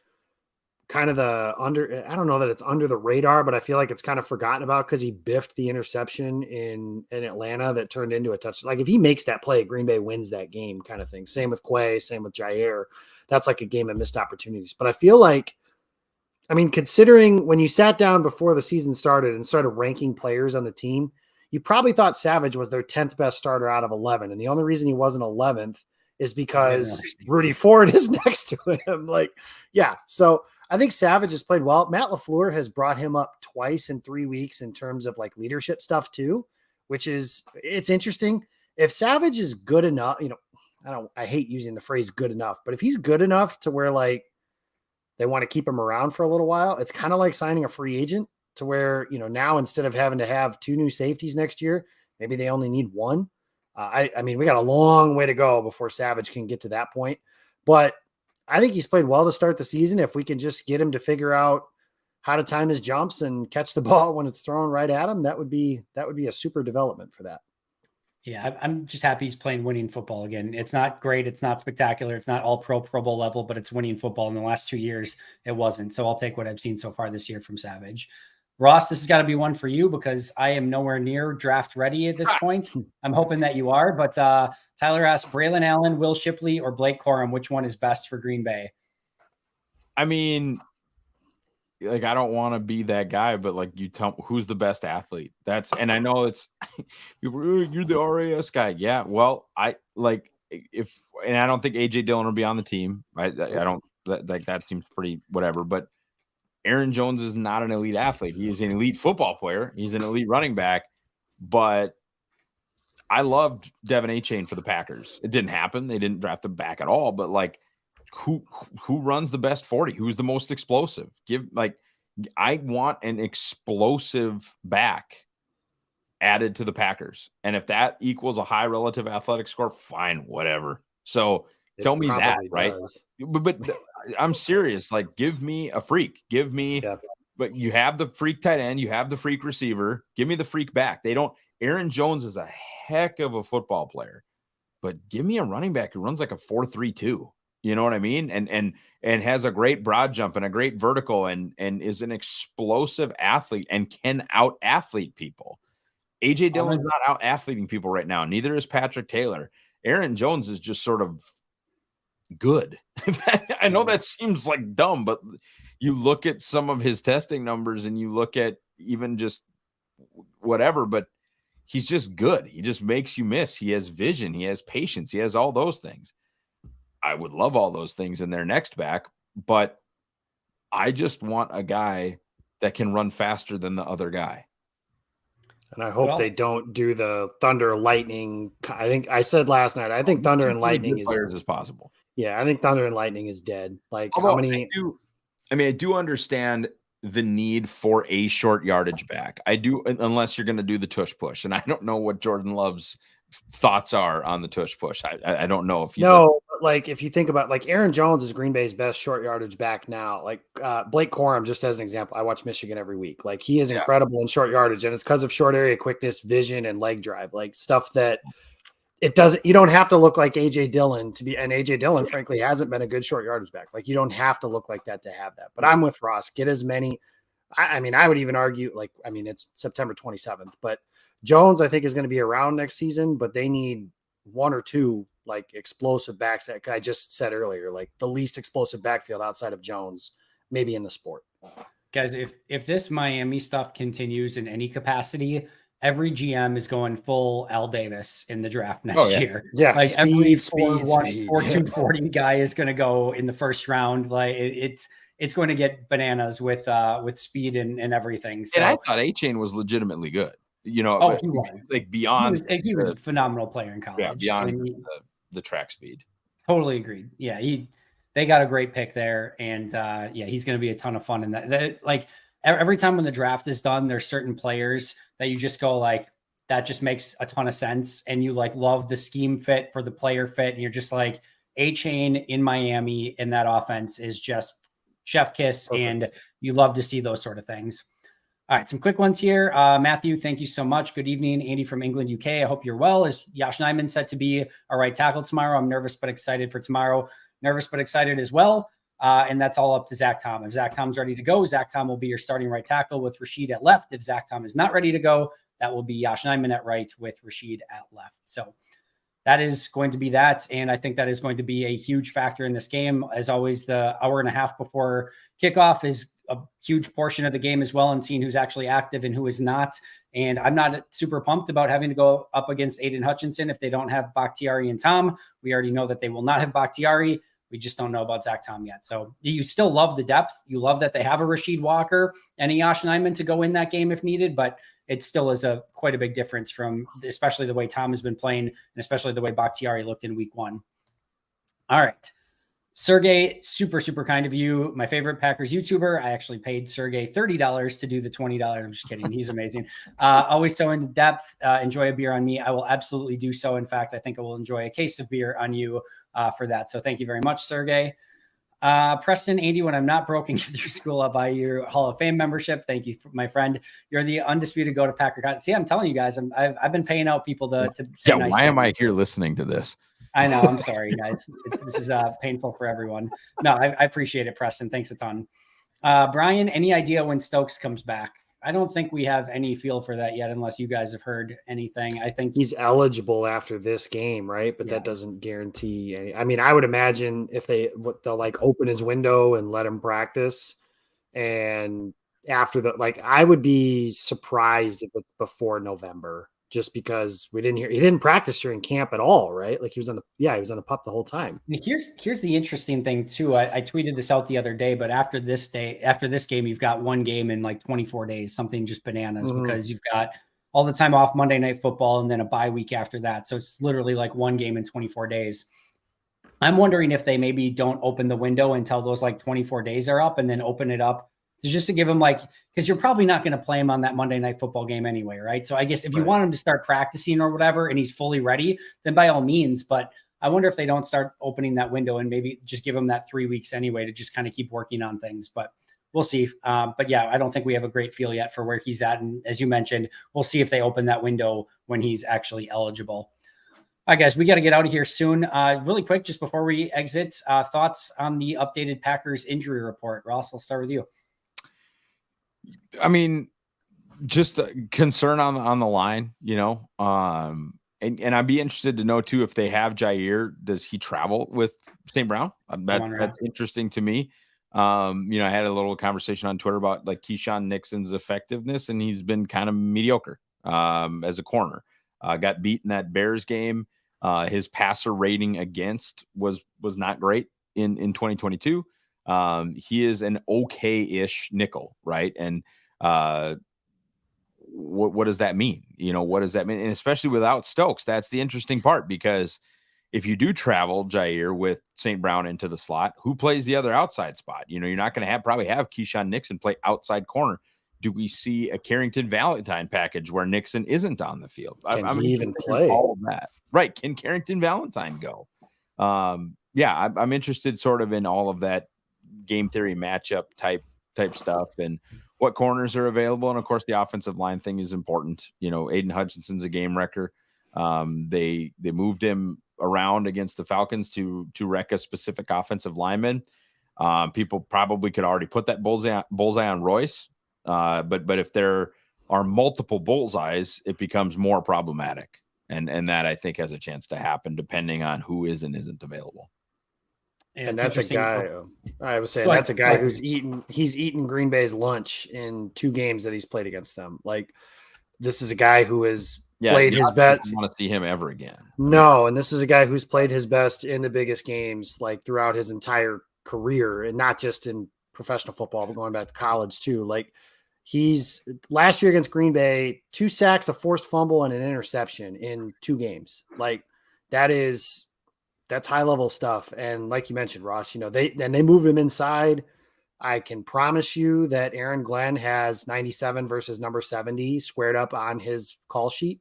kind of I don't know that it's under the radar, but I feel like it's kind of forgotten about because he biffed the interception in Atlanta that turned into a touchdown. Like if he makes that play, Green Bay wins that game kind of thing. Same with Quay, same with Jair. That's like a game of missed opportunities. But I feel like, considering when you sat down before the season started and started ranking players on the team, you probably thought Savage was their 10th best starter out of 11. And the only reason he wasn't 11th is because Rudy Ford is next to him. So I think Savage has played well. Matt LaFleur has brought him up twice in 3 weeks in terms of like leadership stuff too, it's interesting. If Savage is good enough, I hate using the phrase good enough, but if he's good enough to where like they want to keep him around for a little while, it's kind of like signing a free agent to where, now instead of having to have 2 new safeties next year, maybe they only need 1. We got a long way to go before Savage can get to that point, but I think he's played well to start the season. If we can just get him to figure out how to time his jumps and catch the ball when it's thrown right at him, that would be a super development for that. Yeah, I'm just happy he's playing winning football again. It's not great. It's not spectacular. It's not all Pro Bowl level, but it's winning football. In the last 2 years, it wasn't. So I'll take what I've seen so far this year from Savage. Ross, this has got to be one for you because I am nowhere near draft ready at this point. I'm hoping that you are, but Tyler asked Braylon Allen, Will Shipley, or Blake Corum, which one is best for Green Bay? I don't want to be that guy, but like you tell who's the best athlete. And I know it's you're the RAS guy. Yeah. Well, I don't think AJ Dillon will be on the team. I don't that seems pretty whatever, but Aaron Jones is not an elite athlete. He's an elite football player. He's an elite running back, but I loved Devin A-Chain for the Packers. It didn't happen. They didn't draft him back at all, but like, who runs the best 40? Who's the most explosive? I want an explosive back added to the Packers. And if that equals a high relative athletic score, fine, whatever. So tell me that, right? But I'm serious. Like, give me a freak. But you have the freak tight end. You have the freak receiver. Give me the freak back. Aaron Jones is a heck of a football player, but give me a running back who runs like a 4.32. You know what I mean? And has a great broad jump and a great vertical and is an explosive athlete and can out athlete people. AJ Dillon's not out athleting people right now. Neither is Patrick Taylor. Aaron Jones is just sort of good. I know that seems like dumb, but you look at some of his testing numbers and you look at even just whatever, but he's just good. He just makes you miss. He has vision. He has patience. He has all those things. I would love all those things in their next back, but I just want a guy that can run faster than the other guy. And I hope they don't do the Thunder Lightning. I think I said last night, I think Thunder and Lightning is players as possible. Yeah, I think Thunder and Lightning is dead. Like, how many? I do understand the need for a short yardage back. I do, unless you're going to do the tush push, and I don't know what Jordan Love's thoughts are on the tush push. I don't know if he's like if you think about like Aaron Jones is Green Bay's best short yardage back now. Like Blake Corum, just as an example, I watch Michigan every week. Like he is incredible in short yardage, and it's because of short area quickness, vision, and leg drive. Like stuff that it doesn't. You don't have to look like AJ Dillon to be, and AJ Dillon, frankly, hasn't been a good short yardage back. Like you don't have to look like that to have that. But I'm with Ross. Get as many. I mean, I would even argue it's September 27th, but Jones, I think, is going to be around next season, but they need 1 or 2 like explosive backs that I just said earlier, like the least explosive backfield outside of Jones, maybe in the sport. Guys, if this Miami stuff continues in any capacity, every GM is going full Al Davis in the draft next year. Yeah, like every speed. 4.240 guy is going to go in the first round. Like it's going to get bananas with speed and everything. So, and I thought A-Chain was legitimately good. He was like beyond. He was a phenomenal player in college. Yeah, beyond the track speed. Totally agreed. Yeah, they got a great pick there, and he's going to be a ton of fun. And that like every time when the draft is done, there's certain players that you just go like, that just makes a ton of sense, and you like love the scheme fit for the player fit, and you're just like, A-Chain in Miami in that offense is just chef kiss. Perfect. And you love to see those sort of things. All right, some quick ones here. Matthew, thank you so much. Good evening. Andy from England, UK. I hope you're well. Is Josh Nijman set to be a right tackle tomorrow? I'm nervous but excited for tomorrow. Nervous but excited as well. And that's all up to Zach Tom. If Zach Tom's ready to go, Zach Tom will be your starting right tackle with Rashid at left. If Zach Tom is not ready to go, that will be Josh Nijman at right with Rashid at left. So that is going to be that. And I think that is going to be a huge factor in this game. As always, the hour and a half before kickoff is a huge portion of the game as well, and seeing who's actually active and who is not. And I'm not super pumped about having to go up against Aiden Hutchinson if they don't have Bakhtiari and Tom. We already know that they will not have Bakhtiari. We just don't know about Zach Tom yet. So you still love the depth. You love that they have a Rashid Walker and a Josh Nijman to go in that game if needed, but it still is quite a big difference from especially the way Tom has been playing and especially the way Bakhtiari looked in week 1. All right. Sergey, super, super kind of you. My favorite Packers YouTuber. I actually paid Sergey $30 to do the $20. I'm just kidding. He's amazing. Always so in depth. Enjoy a beer on me. I will absolutely do so. In fact, I think I will enjoy a case of beer on you for that. So thank you very much, Sergey. Preston, Andy, when I'm not broken through school, I'll buy your Hall of Fame membership. Thank you, my friend. You're the undisputed go to Packer Con. See, I'm telling you guys, I've been paying out people to say nice why things. am I here listening to this? I know. I'm sorry, guys. This is painful for everyone. No, I appreciate it, Preston. Thanks a ton. Brian, any idea when Stokes comes back? I don't think we have any feel for that yet, unless you guys have heard anything. I think he's eligible after this game, right? But that doesn't guarantee any. I mean, I would imagine if they'll like open his window and let him practice, and after I would be surprised if it's before November. Just because he didn't practice during camp at all, right? Like he was on the pup the whole time. Here's the interesting thing too. I tweeted this out the other day, but after this game, you've got one game in like 24 days, something just bananas because you've got all the time off Monday Night Football and then a bye week after that. So it's literally like one game in 24 days. I'm wondering if they maybe don't open the window until those like 24 days are up and then open it up. Just to give him because you're probably not going to play him on that Monday Night Football game anyway, right? So I guess if you want him to start practicing or whatever, and he's fully ready, then by all means. But I wonder if they don't start opening that window and maybe just give him that 3 weeks anyway to just kind of keep working on things. But we'll see. But yeah, I don't think we have a great feel yet for where he's at. And as you mentioned, we'll see if they open that window when he's actually eligible. All right, guys, we got to get out of here soon. Really quick, just before we exit, thoughts on the updated Packers injury report. Ross, I'll start with you. I mean, just a concern on the line, and I'd be interested to know too, if they have Jair, does he travel with St. Brown? That's interesting to me. I had a little conversation on Twitter about like Keyshawn Nixon's effectiveness, and he's been kind of mediocre as a corner. Got beat in that Bears game. His passer rating against was not great in 2022. He is an okay-ish nickel, right? And what does that mean? What does that mean? And especially without Stokes, that's the interesting part, because if you do travel Jair with St. Brown into the slot, who plays the other outside spot? You're not going to probably have Keyshawn Nixon play outside corner. Do we see a Carrington Valentine package where Nixon isn't on the field? Can he even play all of that? Right. Can Carrington Valentine go? I'm interested sort of in all of that game theory matchup type stuff and what corners are available. And of course the offensive line thing is important. Aiden Hutchinson's a game wrecker. They moved him around against the Falcons to wreck a specific offensive lineman. People probably could already put that bullseye on Royce. But if there are multiple bullseyes, it becomes more problematic. And that I think has a chance to happen depending on who is and isn't available. Yeah, and that's a guy. I was saying that's a guy who's eaten Green Bay's lunch in 2 games that he's played against them. Like this is a guy who has Yeah, played his best. I want to see him ever again. No, and this is a guy who's played his best in the biggest games, like throughout his entire career, and not just in professional football, but going back to college too. Like he's last year against Green Bay, 2 sacks, a forced fumble, and an interception in 2 games. Like that's high level stuff. And like you mentioned, Ross, they moved him inside. I can promise you that Aaron Glenn has 97 versus number 70 squared up on his call sheet.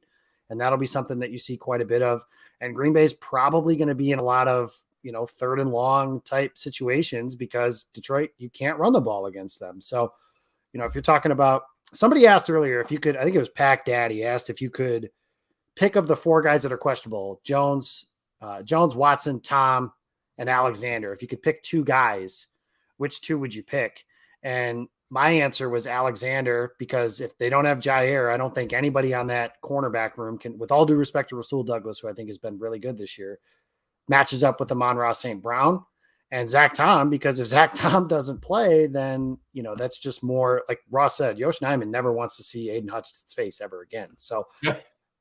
And that'll be something that you see quite a bit of. And Green Bay is probably going to be in a lot of, 3rd and long type situations because Detroit, you can't run the ball against them. So, if you're talking about, somebody asked earlier if you could, I think it was Pack Daddy asked if you could pick of the 4 guys that are questionable, Jones, Watson, Tom, and Alexander. If you could pick 2 guys, which 2 would you pick? And my answer was Alexander, because if they don't have Jair, I don't think anybody on that cornerback room can, with all due respect to Rasul Douglas, who I think has been really good this year, matches up with Amon-Ra St. Brown and Zach Tom, because if Zach Tom doesn't play, then, that's just more like Ross said, Yosh Nijman never wants to see Aiden Hutchinson's face ever again. So yeah.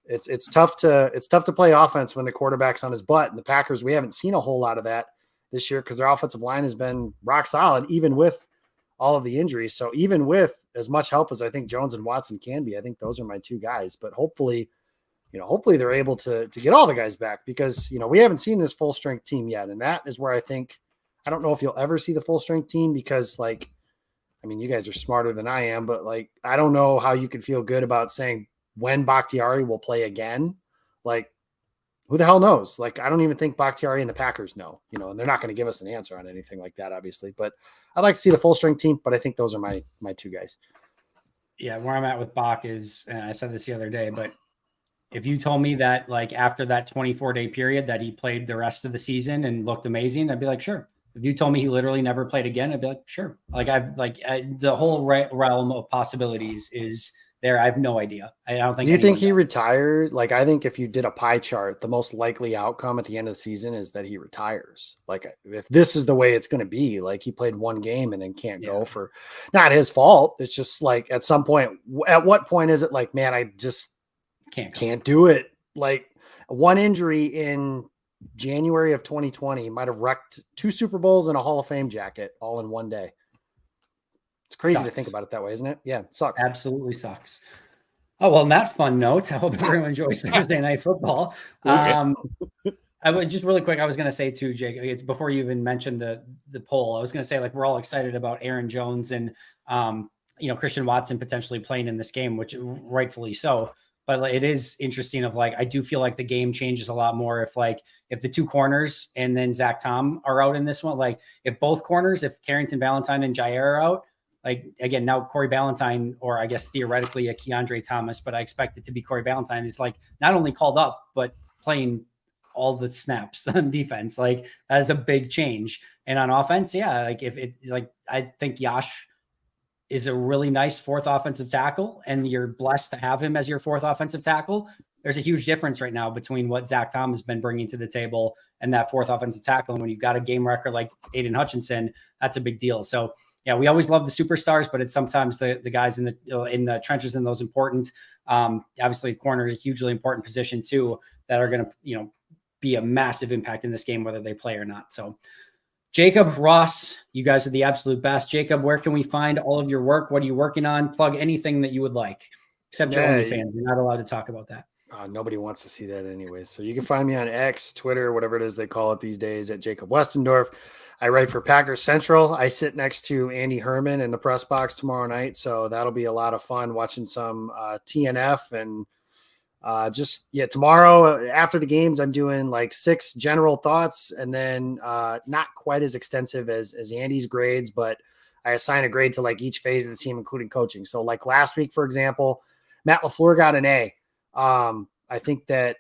It's tough to play offense when the quarterback's on his butt. And the Packers, we haven't seen a whole lot of that this year because their offensive line has been rock solid, even with all of the injuries. So even with as much help as I think Jones and Watson can be, I think those are my 2 guys. But hopefully they're able to get all the guys back, because, we haven't seen this full strength team yet. And that is where I don't know if you'll ever see the full strength team, because you guys are smarter than I am, but I don't know how you could feel good about saying when Bakhtiari will play again. Who the hell knows? I don't even think Bakhtiari and the Packers know, and they're not going to give us an answer on anything like that, obviously. But I'd like to see the full strength team, but I think those are my 2 guys. Yeah, where I'm at with Bach is, and I said this the other day, but if you told me that after that 24-day period that he played the rest of the season and looked amazing, I'd be like, sure. If you told me he literally never played again, I'd be like, sure. The whole realm of possibilities is there. I have no idea. I don't think. Do you think he retires? I think if you did a pie chart, the most likely outcome at the end of the season is that he retires. If this is the way it's going to be, he played 1 game and then can't go for, not his fault. It's just at some point, at what point is it man, I just can't do it. 1 injury in January of 2020 might have wrecked 2 Super Bowls and a Hall of Fame jacket all in 1 day. It's crazy to think about it that way, isn't it? Yeah, it sucks. Absolutely sucks. Oh, well, on that fun note, I hope everyone enjoys Thursday Night Football. I would just really quick, I was going to say too, Jake, before you even mentioned the poll, I was going to say we're all excited about Aaron Jones and Christian Watson potentially playing in this game, which rightfully so. But it is interesting I do feel like the game changes a lot more if the 2 corners and then Zach Tom are out in this one. If both corners, if Carrington Valentine and Jair are out, again, now Corey Ballantyne, or I guess theoretically a Keandre Thomas, but I expect it to be Corey Ballantyne, is not only called up, but playing all the snaps on defense. That is a big change. And on offense, yeah, I think Yash is a really nice 4th offensive tackle, and you're blessed to have him as your 4th offensive tackle. There's a huge difference right now between what Zach Tom has been bringing to the table and that 4th offensive tackle. And when you've got a game record like Aiden Hutchinson, that's a big deal. So yeah, we always love the superstars, but it's sometimes the guys in the trenches and those important. Obviously, corner is a hugely important position too, that are going to be a massive impact in this game, whether they play or not. So. Jacob, Ross, you guys are the absolute best. Jacob, where can we find all of your work? What are you working on? Plug anything that you would like, except your OnlyFans. You're not allowed to talk about that. Nobody wants to see that anyway. So you can find me on X, Twitter, whatever it is they call it these days, at Jacob Westendorf. I write for Packers Central. I sit next to Andy Herman in the press box tomorrow night. So that'll be a lot of fun watching some TNF and tomorrow after the games, I'm doing 6 general thoughts, and then not quite as extensive as Andy's grades, but I assign a grade to each phase of the team, including coaching. So last week, for example, Matt LaFleur got an A. I think that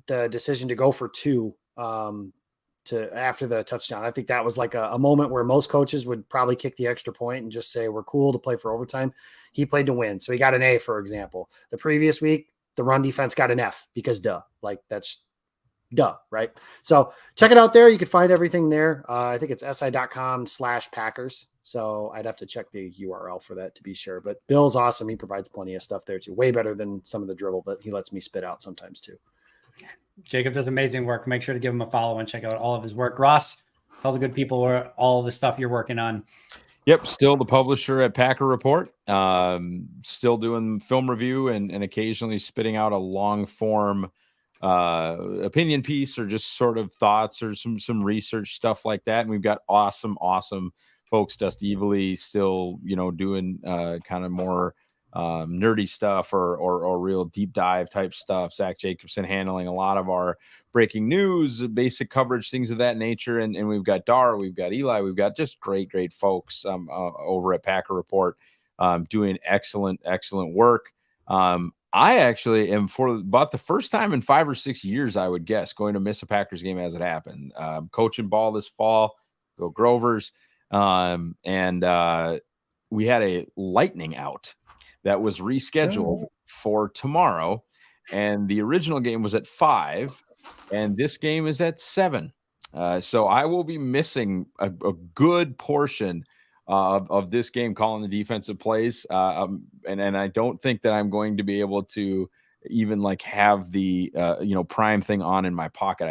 the decision to go for 2 after the touchdown, I think that was a moment where most coaches would probably kick the extra point and just say, we're cool to play for overtime. He played to win. So he got an A, for example. The previous week, the run defense got an F, because that's duh, right? So check it out there. You can find everything there. I think it's si.com/Packers. So I'd have to check the URL for that to be sure. But Bill's awesome. He provides plenty of stuff there too. Way better than some of the dribble that he lets me spit out sometimes too. Jacob does amazing work. Make sure to give him a follow and check out all of his work. Ross, tell the good people all the stuff you're working on. Yep, still the publisher at Packer Report. Still doing film review and occasionally spitting out a long form opinion piece or just sort of thoughts or some research stuff like that. And we've got awesome folks. Dusty Evely still, doing kind of more nerdy stuff or real deep dive type stuff. Zach Jacobson handling a lot of our breaking news, basic coverage, things of that nature. And we've got Dar, we've got Eli, we've got just great folks over at Packer Report doing excellent work. I actually am, for about the first time in 5 or 6 years, I would guess, going to miss a Packers game as it happened. Coaching ball this fall, go Grovers. And we had a lightning out that was rescheduled for tomorrow. And the original game was at 5, and this game is at 7. So I will be missing a good portion of this game, calling the defensive plays. And I don't think that I'm going to be able to even have the, prime thing on in my pocket.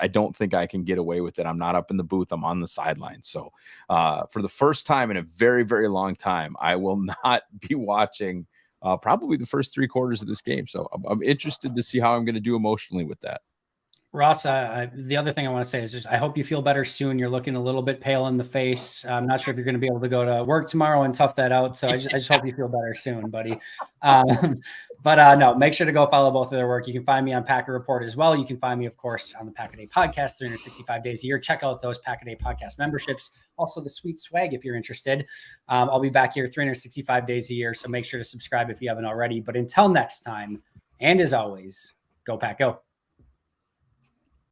I don't think I can get away with it. I'm not up in the booth. I'm on the sideline. So for the first time in a very, very long time, I will not be watching probably the first 3 quarters of this game. So I'm interested to see how I'm going to do emotionally with that. Ross, the other thing I want to say is just I hope you feel better soon. You're looking a little bit pale in the face. I'm not sure if you're going to be able to go to work tomorrow and tough that out. So I just hope you feel better soon, buddy. No, make sure to go follow both of their work. You can find me on Packer Report as well. You can find me, of course, on the Pack a Day podcast, 365 days a year. Check out those Pack a Day podcast memberships. Also the sweet swag if you're interested. I'll be back here 365 days a year. So make sure to subscribe if you haven't already. But until next time, and as always, go Pack Go.